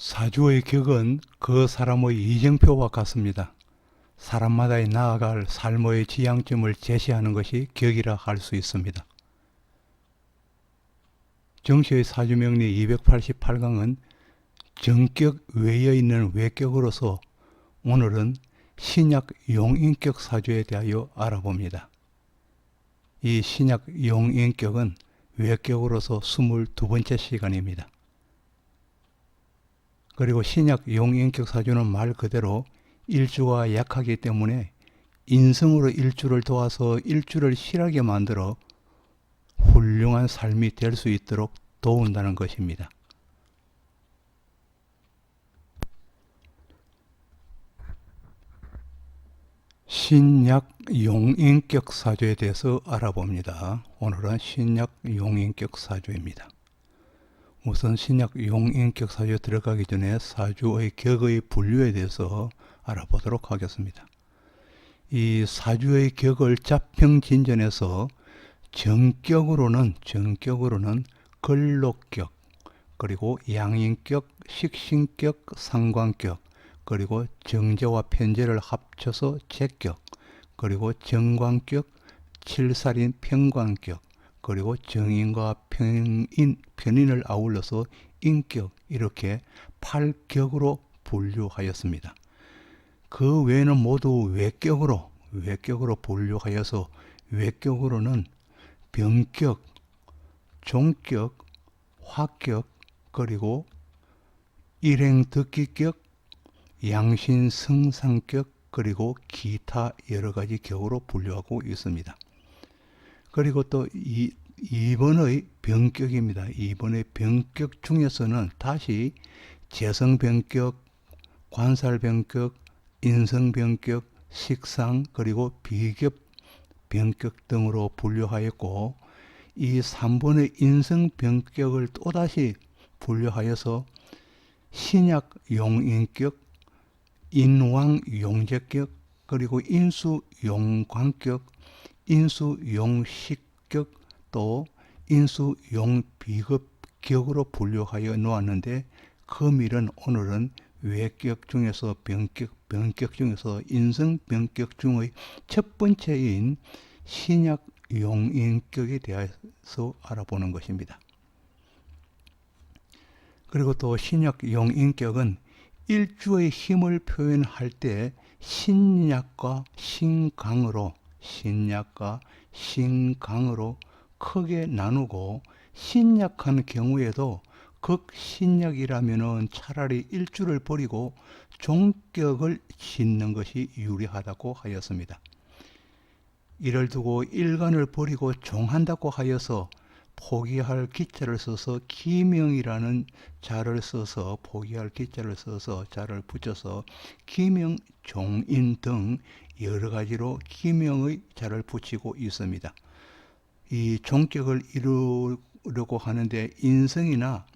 사주의 격은 그 사람의 이정표와 같습니다. 사람마다의 나아갈 삶의 지향점을 제시하는 것이 격이라 할 수 있습니다. 정시의 사주명리 288강은 정격 외에 있는 외격으로서 오늘은 신약 용인격 사주에 대하여 알아봅니다. 이 신약 용인격은 외격으로서 22번째 시간입니다. 그리고 신약 용인격 사주는 말 그대로 일주가 약하기 때문에 인성으로 일주를 도와서 일주를 실하게 만들어 훌륭한 삶이 될 수 있도록 도운다는 것입니다. 신약 용인격 사주에 대해서 알아봅니다. 오늘은 신약 용인격 사주입니다. 우선 신약 용인격 사주에 들어가기 전에 사주의 격의 분류에 대해서 알아보도록 하겠습니다. 이 사주의 격을 자평진전해서 정격으로는 걸록격, 그리고 양인격, 식신격, 상관격, 그리고 정제와 편제를 합쳐서 제격, 그리고 정관격, 칠살인 편관격, 그리고 정인과 편인을 아울러서 인격, 이렇게 8격으로 분류하였습니다. 그 외에는 모두 외격으로 분류하여서 외격으로는 병격, 종격, 화격, 그리고 일행득기격, 양신성상격, 그리고 기타 여러가지 격으로 분류하고 있습니다. 그리고 또 2번의 병격입니다. 2번의 병격 중에서는 다시 재성병격, 관살병격, 인성병격, 식상, 그리고 비ገብ병격 등으로 분류하였고, 이 3번의 인성병격을 또다시 분류하여서 신약용인격, 인왕용제격, 그리고 인수용관격, 인수용식격, 또 인수용비급격으로 분류하여 놓았는데, 그 밀은 오늘은 외격 중에서 병격 중에서 인성병격 중의 첫 번째인 신약용인격에 대해서 알아보는 것입니다. 그리고 또 신약용인격은 일주의 힘을 표현할 때 신약과 신강으로 크게 나누고, 신약한 경우에도 극신약이라면 차라리 일주를 버리고 종격을 짓는 것이 유리하다고 하였습니다. 이를 두고 일간을 버리고 종한다고 하여서 포기할 기자를 써서 기명이라는 자를 써서 자를 붙여서 기명, 종인 등 여러 가지로 기명의 자를 붙이고 있습니다. 이 종격을 이루려고 하는데 인성이나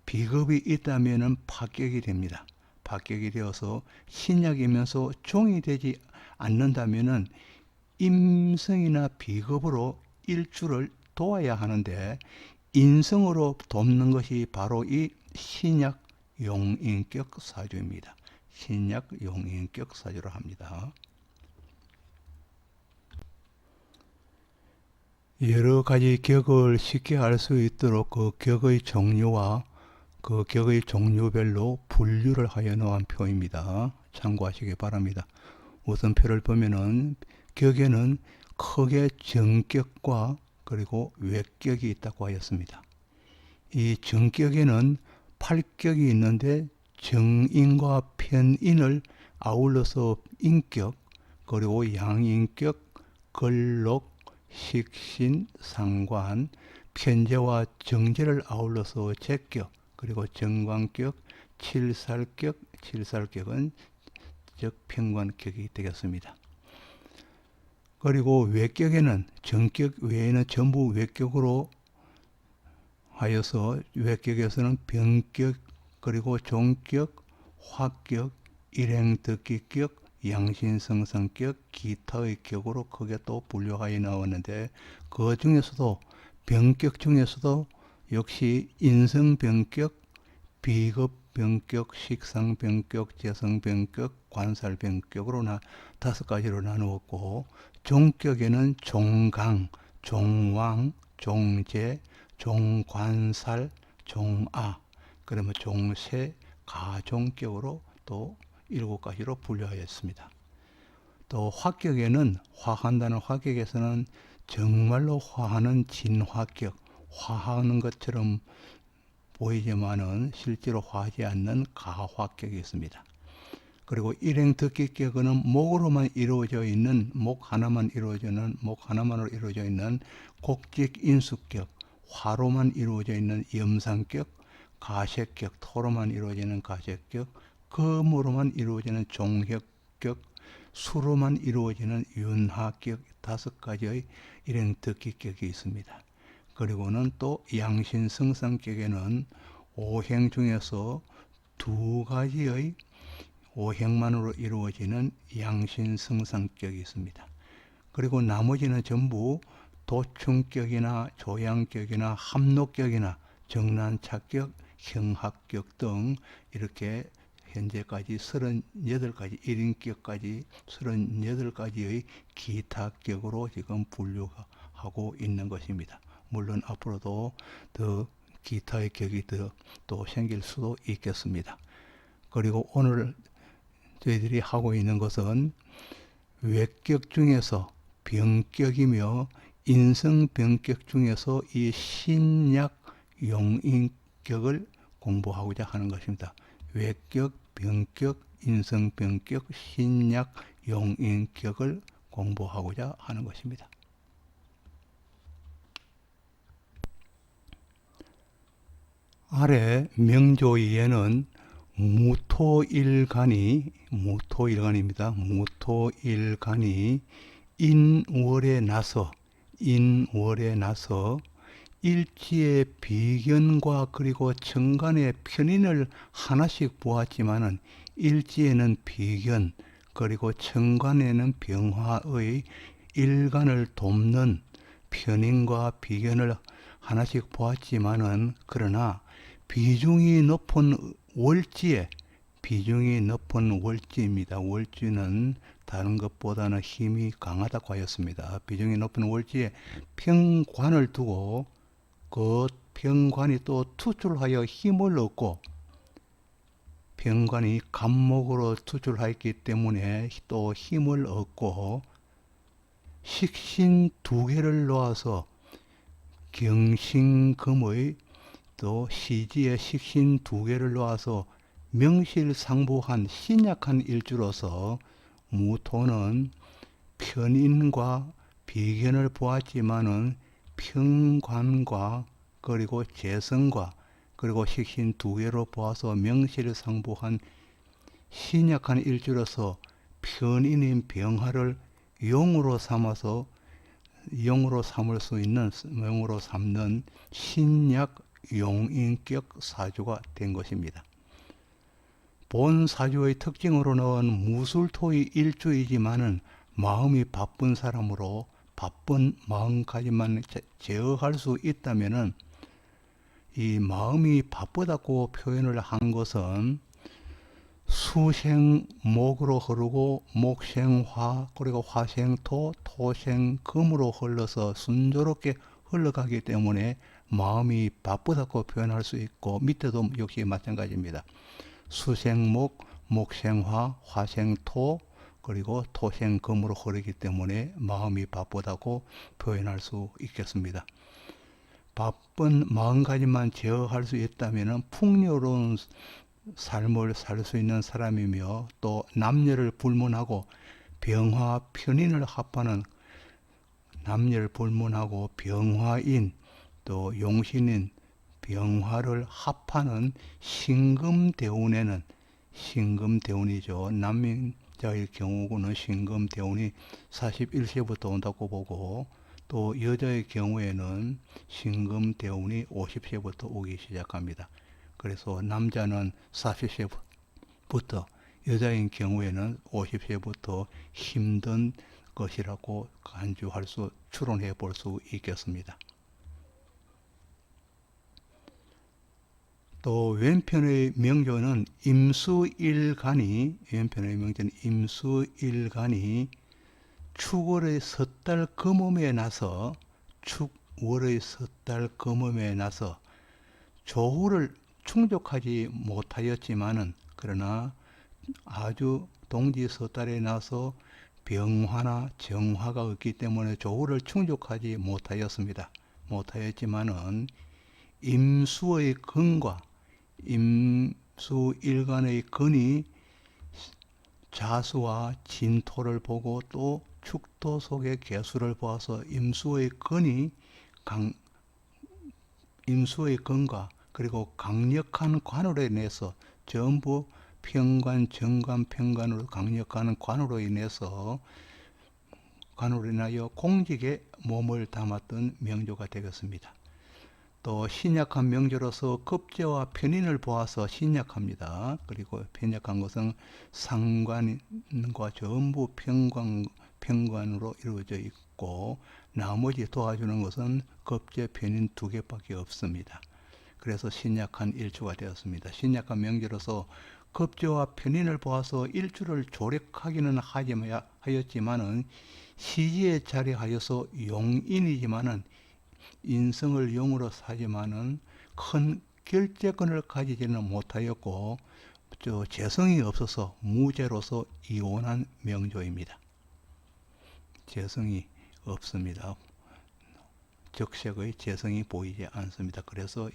비겁이 있다면 파격이 됩니다. 파격이 되어서 신약이면서 종이 되지 않는다면 임성이나 비겁으로 일주를 도와야 하는데, 인성으로 돕는 것이 바로 이 신약 용인격 사주입니다. 신약 용인격 사주를 합니다. 여러 가지 격을 쉽게 알 수 있도록 그 격의 종류와 그 격의 종류별로 분류를 하여 놓은 표입니다. 참고하시기 바랍니다. 우선 표를 보면은 격에는 크게 정격과 그리고 외격이 있다고 하였습니다. 이 정격에는 8격이 있는데 정인과 편인을 아울러서 인격, 그리고 양인격, 걸록, 식신, 상관, 편제와 정제를 아울러서 제격, 그리고 정관격, 칠살격은 즉 편관격이 되겠습니다. 그리고 외격에는 정격 외에는 전부 외격으로 하여서 외격에서는 병격, 그리고 종격, 화격, 일행득기격, 양신성상격, 기타의 격으로 크게 또 분류하여 나왔는데, 그 중에서도 병격 중에서도 역시 인성병격, 비급병격, 식상병격, 재성병격, 관살병격으로 다섯 가지로 나누었고, 종격에는 종강, 종왕, 종재, 종관살, 종아, 그러면 종세, 가종격으로 또 일곱 가지로 분류하였습니다. 또 화격에는 화한다는 화격에서는 정말로 화하는 진화격, 화하는 것처럼 보이지만은 실제로 화하지 않는 가화격이 있습니다. 그리고 일행특기격은 목으로만 이루어져 있는 목 하나만으로 이루어져 있는 곡직인수격, 화로만 이루어져 있는 염상격, 가색격, 토로만 이루어지는 가색격, 금으로만 이루어지는 종혁격, 수로만 이루어지는 윤하격, 다섯 가지의 일행특기격이 있습니다. 그리고는 또 양신성상격에는 오행 중에서 두 가지의 오행만으로 이루어지는 양신성상격이 있습니다. 그리고 나머지는 전부 도충격이나 조양격이나 합록격이나 정난착격, 형합격 등 이렇게 현재까지 38가지, 1인격까지 38가지의 기타격으로 지금 분류하고 있는 것입니다. 물론 앞으로도 더 기타의 격이 또 생길 수도 있겠습니다. 그리고 오늘 저희들이 하고 있는 것은 외격 중에서 병격이며 인성병격 중에서 이 신약 용인격을 공부하고자 하는 것입니다. 외격, 병격, 인성병격, 신약 용인격을 공부하고자 하는 것입니다. 아래 명조이에는 무토일간입니다. 무토일간이 인월에 나서 일지의 비견과 그리고 천간의 편인을 하나씩 보았지만은 일지에는 비견 그리고 천간에는 병화의 일간을 돕는 편인과 비견을 하나씩 보았지만은 그러나 비중이 높은 월지입니다. 월지는 다른 것보다는 힘이 강하다고 하였습니다. 비중이 높은 월지에 평관을 두고 그 평관이 또 투출하여 힘을 얻고 평관이 간목으로 투출하였기 때문에 또 힘을 얻고 식신 두 개를 놓아서 경신금의 또 시지에 식신 두 개를 놓아서 명실상부한 신약한 일주로서 무토는 편인과 비견을 보았지만은 평관과 그리고 재성과 그리고 식신 두 개로 보아서 명실상부한 신약한 일주로서 편인인 병화를 용으로 삼을 삼는 신약 용인격 사주가 된 것입니다. 본 사주의 특징으로는 무술토의 일주이지만은 마음이 바쁜 사람으로 바쁜 마음가짐만 제어할 수 있다면은 이 마음이 바쁘다고 표현을 한 것은 수생목으로 흐르고 목생화 그리고 화생토 토생금으로 흘러서 순조롭게 흘러가기 때문에 마음이 바쁘다고 표현할 수 있고 밑에도 역시 마찬가지입니다. 수생목, 목생화, 화생토 그리고 토생금으로 흐르기 때문에 마음이 바쁘다고 표현할 수 있겠습니다. 바쁜 마음가짐만 제어할 수 있다면 풍요로운 삶을 살 수 있는 사람이며 또 남녀를 불문하고 병화 편인을 합하는 남녀를 불문하고 병화인 또 용신인 병화를 합하는 신금대운에는 신금대운이죠. 남자의 경우는 신금대운이 41세부터 온다고 보고 또 여자의 경우에는 신금대운이 50세부터 오기 시작합니다. 그래서 남자는 40세부터 여자인 경우에는 50세부터 힘든 것이라고 추론해 볼 수 있겠습니다. 또 왼편의 명조는 임수일간이 왼편의 명조는 임수일간이 축월의 섣달 금음에 나서 축월의 섣달 금음에 나서 조후를 충족하지 못하였지만은 그러나 아주 동지 섣달에 나서 병화나 정화가 없기 때문에 조후를 충족하지 못하였습니다. 못하였지만은 임수의 근과 임수일간의 근이 자수와 진토를 보고 또 축토 속의 개수를 보아서 임수의 근과 그리고 강력한 관으로 인해서 전부 편관, 정관, 편관으로 강력한 관으로 인하여 공직에 몸을 담았던 명조가 되겠습니다. 또 신약한 명조로서 급제와 편인을 보아서 신약합니다. 그리고 편약한 것은 상관과 전부 편관으로 이루어져 있고 나머지 도와주는 것은 급제, 편인 두 개밖에 없습니다. 그래서 신약한 일주가 되었습니다. 신약한 명조로서 급제와 편인을 보아서 일주를 조력하기는 하였지만은 시지에 자리하여서 용인이지만은 인성을 용으로 사지만은 큰 결재권을 가지지는 못하였고 재성이 없어서 무재로서 이혼한 명조입니다. 재성이 없습니다. 적색의 재성이 보이지 않습니다. 그래서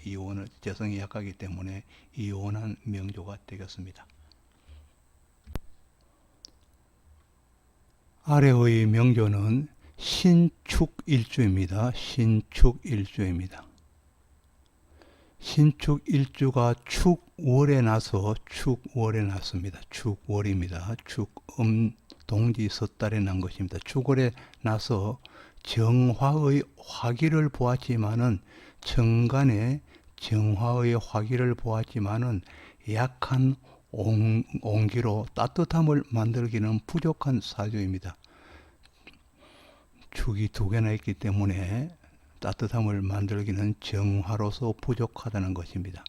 재성이 약하기 때문에 이혼한 명조가 되겠습니다. 아래의 명조는 신축일주입니다. 신축일주입니다. 신축일주가 축월에 났습니다. 축월입니다. 동지 섣달에 난 것입니다. 축월에 나서 정화의 화기를 보았지만은 정간에 정화의 화기를 보았지만은 약한 온기로 따뜻함을 만들기는 부족한 사주입니다. 축이 두 개나 있기 때문에 따뜻함을 만들기는 정화로서 부족하다는 것입니다.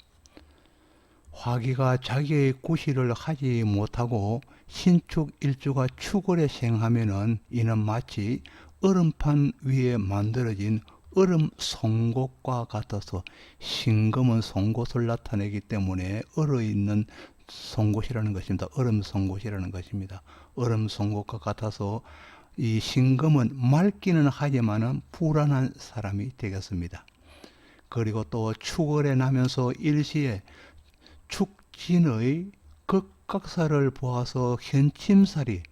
화기가 자기의 구실을 하지 못하고 신축일주가 축월에 생하면은 이는 마치 얼음판 위에 만들어진 얼음 송곳과 같아서 신금은 송곳을 나타내기 때문에 얼어있는 송곳이라는 것입니다. 얼음 송곳이라는 것입니다. 얼음 송곳과 같아서 이 신금은 맑기는 하지만은 불안한 사람이 되겠습니다. 그리고 또 축월에 나면서 일시에 축진의 극각사를 보아서 현침살이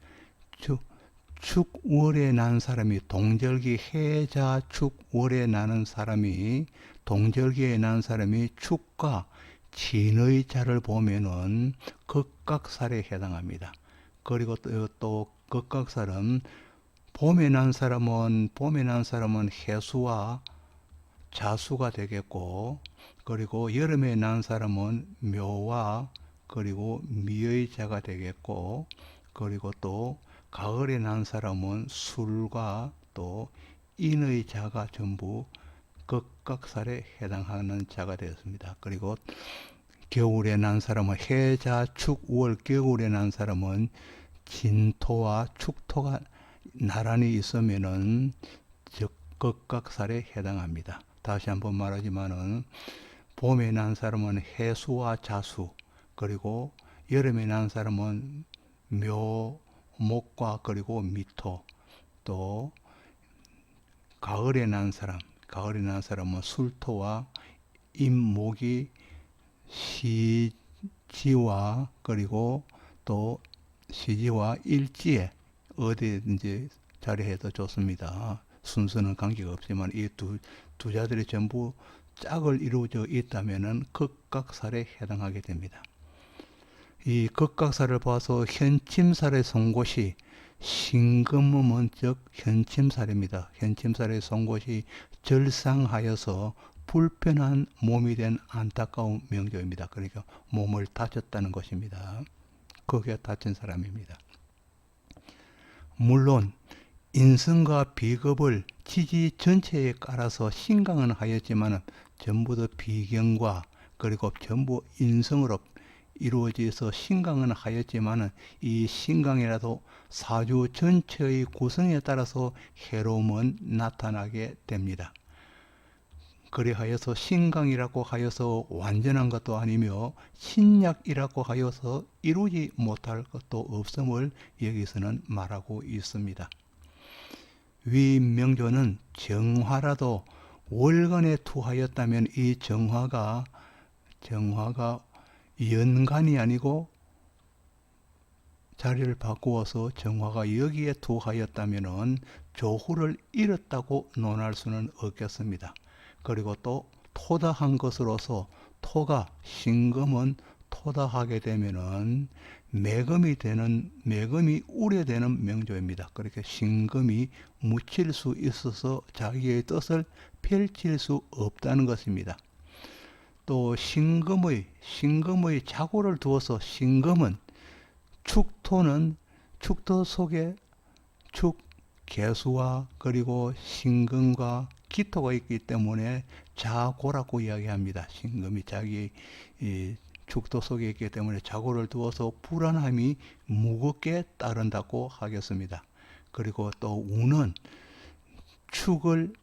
축월에 난 사람이 동절기 해자 축월에 나는 사람이 동절기에 난 사람이 축과 진의 자를 보면은 극각살에 해당합니다. 그리고 또 극각살은 봄에 난 사람은 해수와 자수가 되겠고 그리고 여름에 난 사람은 묘와 그리고 미의 자가 되겠고 그리고 또 가을에 난 사람은 술과 또 인의 자가 전부 극각살에 해당하는 자가 되었습니다. 그리고 겨울에 난 사람은 해자 축월 겨울에 난 사람은 진토와 축토가 나란히 있으면은 극각살에 해당합니다. 다시 한번 말하지만은 봄에 난 사람은 해수와 자수 그리고 여름에 난 사람은 묘 목과 그리고 미토 또 가을에 난 사람은 술토와 임목이 시지와 그리고 또 시지와 일지에 어디든지 자리해도 좋습니다. 순서는 관계가 없지만 이 두 자들이 전부 짝을 이루어져 있다면은 극각살에 해당하게 됩니다. 이 극각살을 봐서 현침살의 송곳이 신금음은 즉 현침살입니다. 현침살의 송곳이 절상하여서 불편한 몸이 된 안타까운 명조입니다. 그러니까 몸을 다쳤다는 것입니다. 거기에 다친 사람입니다. 물론 인성과 비겁을 지지 전체에 깔아서 신강은 하였지만 전부 다 비경과 그리고 전부 인성으로 이루어져서 신강은 하였지만 이 신강이라도 사주 전체의 구성에 따라서 해로움은 나타나게 됩니다. 그리하여서 신강이라고 하여서 완전한 것도 아니며 신약이라고 하여서 이루지 못할 것도 없음을 여기서는 말하고 있습니다. 위 명조는 정화라도 월간에 투하였다면 이 정화가 연간이 아니고 자리를 바꾸어서 정화가 여기에 투하였다면 조후를 잃었다고 논할 수는 없겠습니다. 그리고 또 토다한 것으로서 토가 신금은 토다하게 되면은 매금이 우려되는 명조입니다. 그렇게 신금이 묻힐 수 있어서 자기의 뜻을 펼칠 수 없다는 것입니다. 또 신금의 자고를 두어서 신금은 축토 속에 개수와 그리고 신금과 기토가 있기 때문에 자고라고 이야기합니다. 신금이 자기 축토 속에 있기 때문에 자고를 두어서 불안함이 무겁게 따른다고 하겠습니다. 그리고 또 운은 축을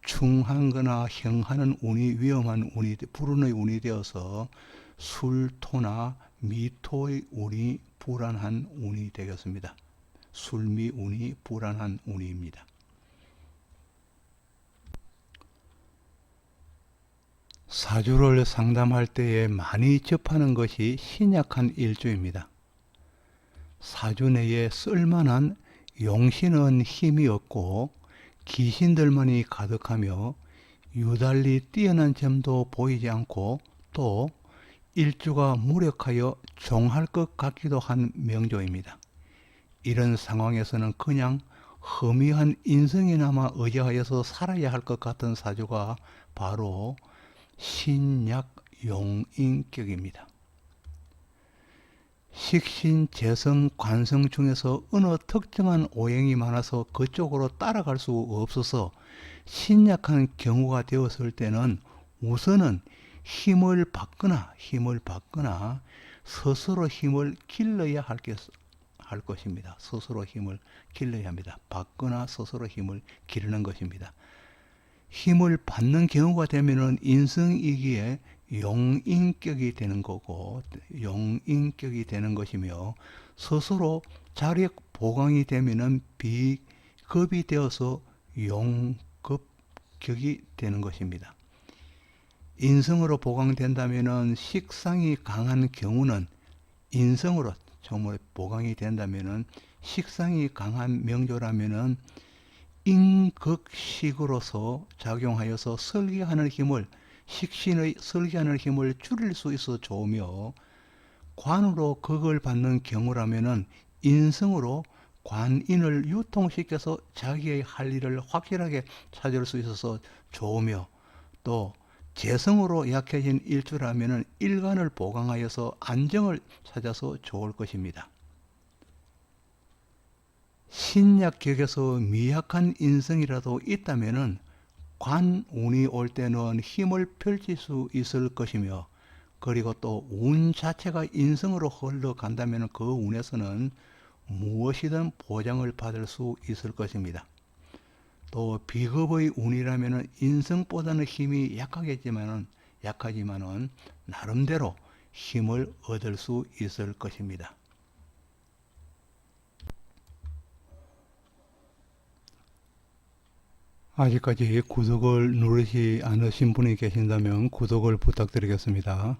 충하거나 형하는 운이 위험한 운이 불운의 운이 되어서 술토나 미토의 운이 불안한 운이 되겠습니다. 술미 운이 불안한 운입니다. 사주를 상담할 때에 많이 접하는 것이 신약한 일주입니다. 사주 내에 쓸만한 용신은 힘이 없고 귀신들만이 가득하며 유달리 뛰어난 점도 보이지 않고 또 일주가 무력하여 종할 것 같기도 한 명조입니다. 이런 상황에서는 그냥 허미한 인성이나마 의지하여서 살아야 할 것 같은 사주가 바로 신약용인격입니다. 식신, 재성, 관성 중에서 어느 특정한 오행이 많아서 그쪽으로 따라갈 수 없어서 신약한 경우가 되었을 때는 우선은 힘을 받거나 스스로 힘을 길러야 할 것입니다. 스스로 힘을 길러야 합니다. 받거나 스스로 힘을 기르는 것입니다. 힘을 받는 경우가 되면은 인성이기에 용인격이 되는 거고, 용인격이 되는 것이며, 스스로 자력 보강이 되면은 비급이 되어서 용급격이 되는 것입니다. 인성으로 보강된다면은 식상이 강한 경우는 인성으로 정말 보강이 된다면은 식상이 강한 명조라면은 인극식으로서 작용하여서 설계하는 힘을 식신의 설계하는 힘을 줄일 수 있어 좋으며 관으로 극을 받는 경우라면은 인성으로 관인을 유통시켜서 자기의 할 일을 확실하게 찾을 수 있어서 좋으며 또 재성으로 약해진 일주라면은 일간을 보강하여서 안정을 찾아서 좋을 것입니다. 신약격에서 미약한 인성이라도 있다면은 관운이 올 때는 힘을 펼칠 수 있을 것이며 그리고 또 운 자체가 인성으로 흘러간다면 그 운에서는 무엇이든 보장을 받을 수 있을 것입니다. 또 비급의 운이라면 인성보다는 힘이 약하지만은 나름대로 힘을 얻을 수 있을 것입니다. 아직까지 구독을 누르지 않으신 분이 계신다면 구독을 부탁드리겠습니다.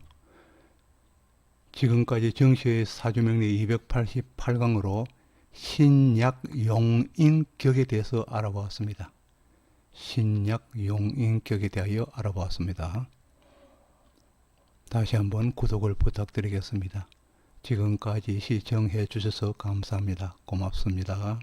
지금까지 정시의 사주명리 288강으로 신약용인격에 대해서 알아보았습니다. 신약용인격에 대하여 알아보았습니다. 다시 한번 구독을 부탁드리겠습니다. 지금까지 시청해 주셔서 감사합니다. 고맙습니다.